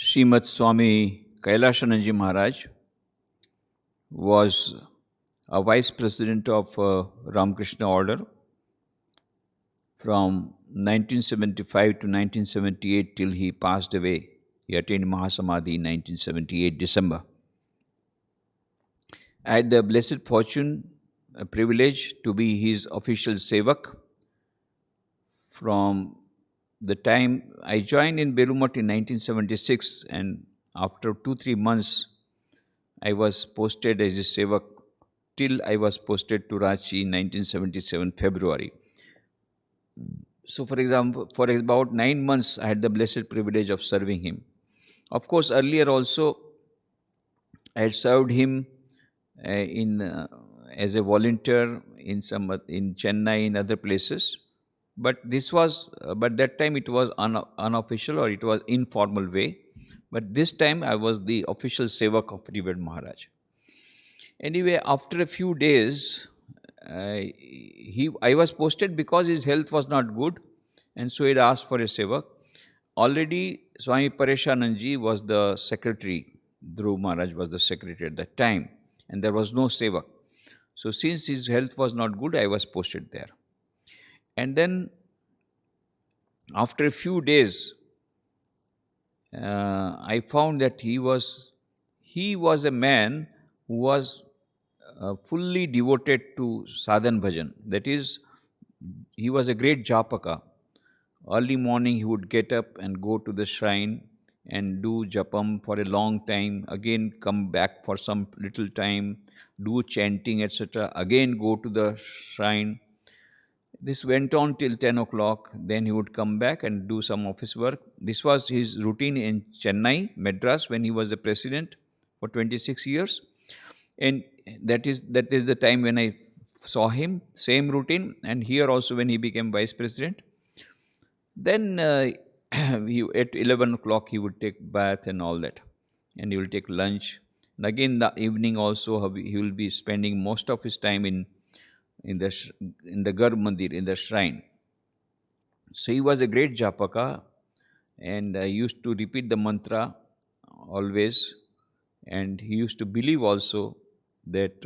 Srimad Swami Kailashananji Maharaj was a vice president of Ramakrishna Order from 1975 to 1978 till he passed away. He attained Mahasamadhi in 1978 December. I had the blessed fortune, a privilege to be his official sevak from the time I joined in Belumat in 1976, and after 2-3 months, I was posted as a sevak till I was posted to Ranchi in 1977 February. So, for example, for about 9 months, I had the blessed privilege of serving him. Of course, earlier also, I had served him in as a volunteer in in Chennai, in other places. But this was, but that time it was unofficial, or it was informal way. But this time I was the official sevak of Revered Maharaj. Anyway, after a few days, I was posted because his health was not good, and so he had asked for a sevak. Already, Swami Pareshananji was the secretary. Dhruv Maharaj was the secretary at that time, and there was no sevak. So, since his health was not good, I was posted there. And then, after a few days, I found that he was a man who was fully devoted to sadhan bhajan. That is, he was a great japaka. Early morning he would get up and go to the shrine and do japam for a long time, again come back for some little time, do chanting, etc. Again go to the shrine. This went on till 10 o'clock. Then he would come back and do some office work. This was his routine in Chennai, Madras, when he was the president for 26 years. And that is the time when I saw him, same routine. And here also when he became vice president. Then at 11 o'clock he would take bath and all that. And he will take lunch. And again the evening also he will be spending most of his time in the Garb Mandir, in the shrine. So he was a great Japaka, and used to repeat the mantra always, and he used to believe also that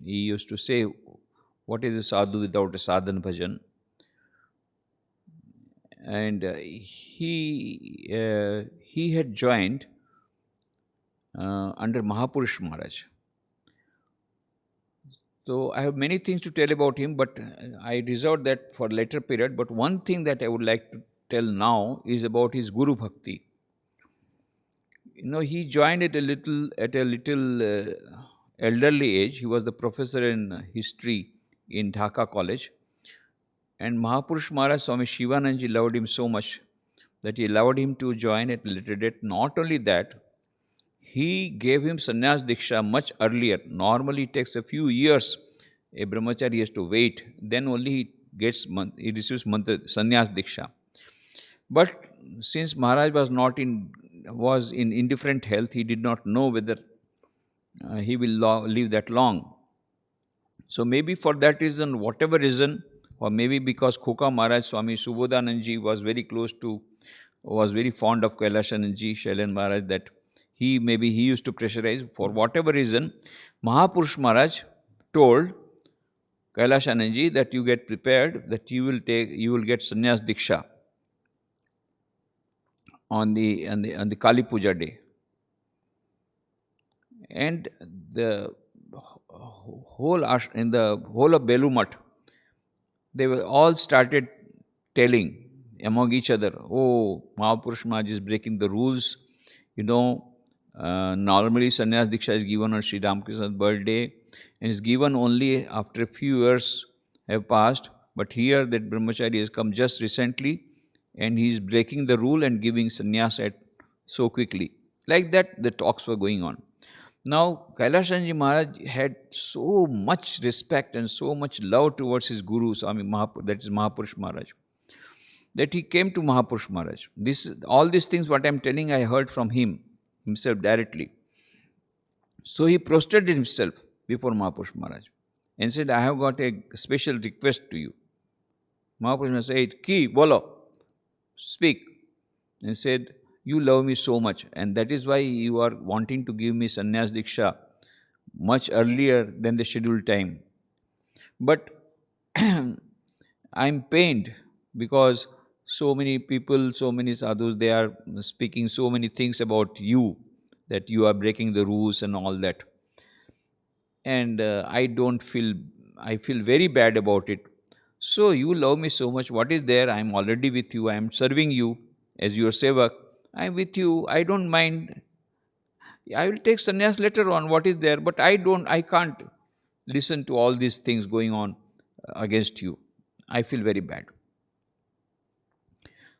he used to say, what is a sadhu without a sadhan bhajan? And he had joined under Mahapurush Maharaj. So I have many things to tell about him, but I reserve that for later period. But one thing that I would like to tell now is about his Guru Bhakti. He joined at a little elderly age. He was the professor in history in Dhaka College. And Mahapurush Maharaj Swami Shivananji loved him so much that he allowed him to join at a later date. Not only that, he gave him sannyas diksha much earlier. Normally it takes a few years. A brahmachari has to wait. Then only he receives sannyas diksha. But since Maharaj was in indifferent health, he did not know whether he will live that long. So maybe for that reason, whatever reason, or maybe because Khoka Maharaj Swami Subodhananji was very fond of Kailashananji, Shailen Maharaj, that he used to pressurize. For whatever reason, Mahapurush Maharaj told Kailashananji that you get prepared, that you will get sannyas diksha on the Kali Puja day. And the whole of Belumat, they were all started telling among each other, oh, Mahapurush Maharaj is breaking the rules. Normally sannyas diksha is given on Sri Ramakrishna's birthday, and is given only after a few years have passed. But here that brahmachari has come just recently, and he is breaking the rule and giving sannyas so quickly. Like that, the talks were going on. Now, Kailashanji Maharaj had so much respect and so much love towards his guru, Swami that is Mahapurush Maharaj, that he came to Mahapurush Maharaj. All these things what I am telling, I heard from himself directly. So he prostrated himself before Mahapurush Maharaj and said, I have got a special request to you. Mahapurush Maharaj said, Ki, bolo, speak. And said, you love me so much, and that is why you are wanting to give me sannyas diksha much earlier than the scheduled time. But I'm pained because so many people, so many sadhus, they are speaking so many things about you, that you are breaking the rules and all that. And I feel very bad about it. So you love me so much. What is there? I'm already with you. I'm serving you as your sevak. I'm with you. I don't mind. I will take sannyas later on. What is there? But I can't listen to all these things going on against you. I feel very bad.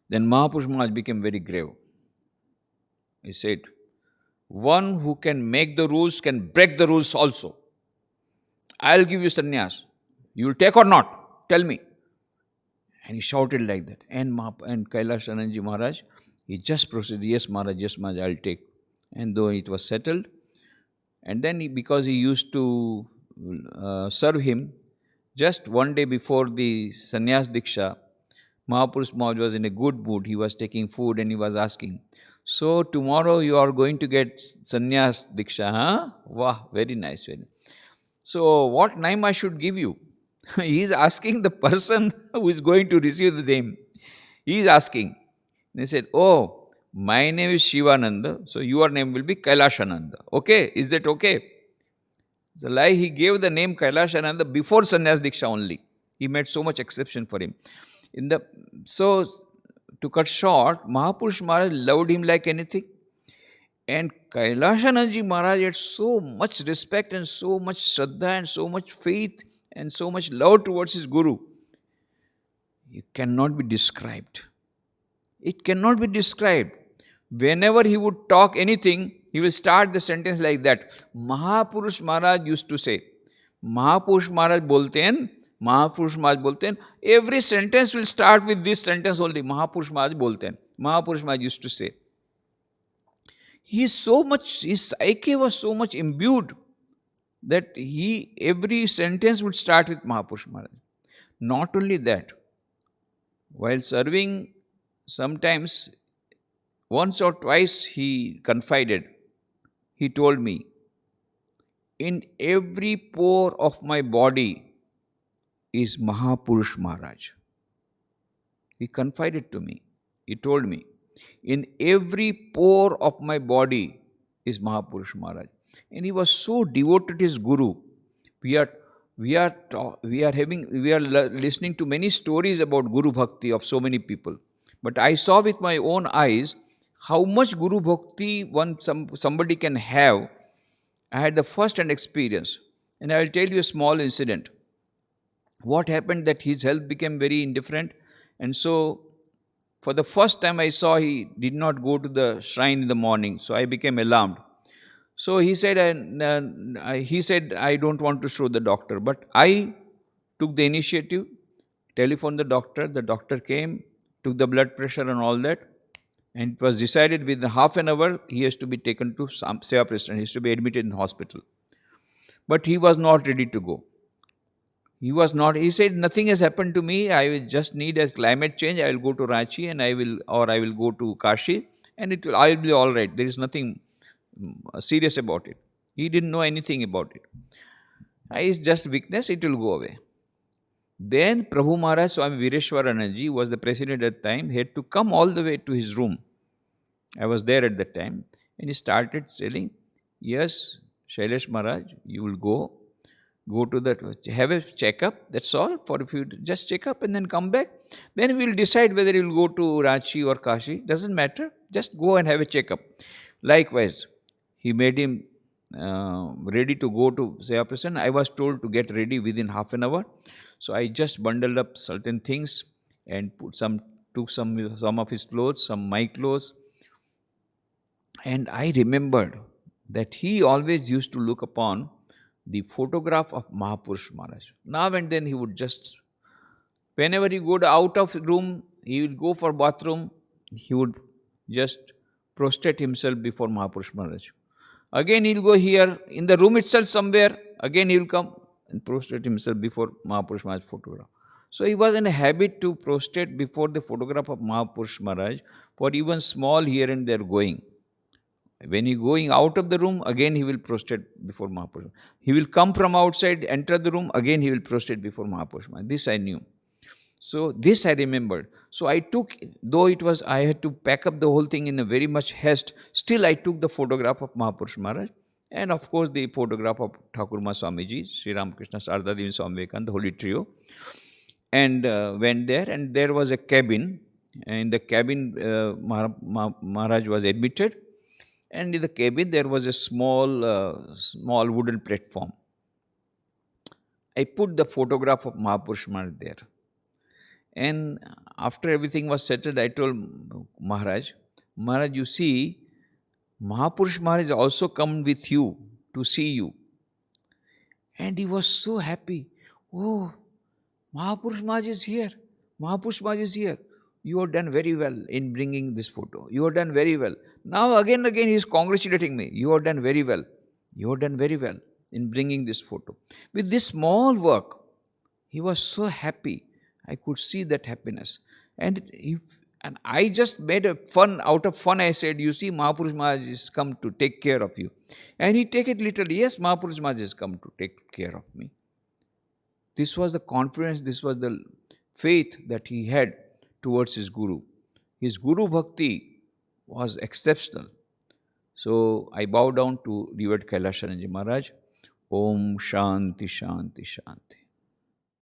Then Mahapurush Maharaj became very grave. He said, one who can make the rules can break the rules also. I'll give you sannyas. You will take or not? Tell me. And he shouted like that. And Kailash Anandji Maharaj, he just proceeded, yes Maharaj, I'll take. And though it was settled, and then because he used to serve him, just one day before the sannyas diksha, Mahapurush Maharaj was in a good mood. He was taking food and he was asking, so tomorrow you are going to get sannyas diksha, huh? Wow, very nice, very nice. So what name I should give you? He is asking the person who is going to receive the name. He is asking. They said, oh, my name is Shivananda, so your name will be Kailashananda. Okay, is that okay? So like he gave the name Kailashananda before Sannyas Diksha only. He made so much exception for him. So to cut short, Mahapurush Maharaj loved him like anything. And Kailashanandji Maharaj had so much respect and so much shraddha and so much faith and so much love towards his Guru. It cannot be described. It cannot be described. Whenever he would talk anything, he will start the sentence like that. Mahapurush Maharaj used to say, Mahapurush Maharaj bolte hain, every sentence will start with this sentence only. Mahapurush Maharaj bolte hain. Mahapurush Maharaj used to say. His psyche was so much imbued that every sentence would start with Mahapurush Maharaj. Not only that, while serving, sometimes once or twice he confided, he told me, in every pore of my body is Mahapurush Maharaj. He confided to me. He told me, in every pore of my body is Mahapurush Maharaj. And he was so devoted to his Guru. We are listening to many stories about Guru Bhakti of so many people. But I saw with my own eyes how much Guru Bhakti somebody can have. I had the first-hand experience. And I will tell you a small incident. What happened that his health became very indifferent. And so, for the first time I saw he did not go to the shrine in the morning. So, I became alarmed. So, he said, I don't want to show the doctor. But I took the initiative, telephoned the doctor came, took the blood pressure and all that. And it was decided within half an hour, he has to be taken to Seva Prasthana. He has to be admitted in hospital. But he was not ready to go. He said, nothing has happened to me. I will just need a climate change. I will go to Ranchi and I will go to Kashi and I will be all right. There is nothing serious about it. He didn't know anything about it. It's just weakness, it will go away. Then Prabhu Maharaj Swami Vireshwaranandji was the president at the time. He had to come all the way to his room. I was there at that time. And he started telling, yes, Shailesh Maharaj, you will go to that, have a checkup, that's all. For if you just check up and then come back, then we will decide whether you will go to Ranchi or Kashi. Doesn't matter. Just go and have a checkup. Likewise, he made him ready to go to Seva Prasthana. I was told to get ready within half an hour. So I just bundled up certain things and took some of his clothes, some my clothes. And I remembered that he always used to look upon the photograph of Mahapurush Maharaj. Now and then he would just, whenever he go out of room, he would go for bathroom, he would just prostrate himself before Mahapurush Maharaj. Again he will go here, in the room itself somewhere, again he will come and prostrate himself before Mahapurush Maharaj's photograph. So he was in a habit to prostrate before the photograph of Mahapurush Maharaj for even small here and there going. When he going out of the room, again he will prostrate before Mahapurush. He will come from outside, enter the room, again he will prostrate before Mahapurush. This I knew. So this I remembered. So I took, though it was, I had to pack up the whole thing in a very much haste, still I took the photograph of Mahapurush Maharaj, and of course the photograph of Thakurma Swamiji, Sri Ramakrishna Sarada Devi Swami Vivekananda, the holy trio, and went there, and there was a cabin. In the cabin, Maharaj was admitted, and in the cabin there was a small wooden platform. I put the photograph of Mahapurush Maharaj there. And after everything was settled, I told Maharaj, you see, Mahapurush Maharaj also come with you to see you. And he was so happy. Oh, Mahapurush Maharaj is here. Mahapurush Maharaj is here. You have done very well in bringing this photo. You have done very well. Now again he is congratulating me. You have done very well. You have done very well in bringing this photo. With this small work, he was so happy. I could see that happiness. And I just made a fun, out of fun I said, you see, Mahapurush Maharaj has come to take care of you. And he take it literally, yes, Mahapurush Maharaj has come to take care of me. This was the confidence, this was the faith that he had towards his Guru. His Guru Bhakti was exceptional. So I bow down to revered Kailasharanji Maharaj. Om Shanti Shanti Shanti.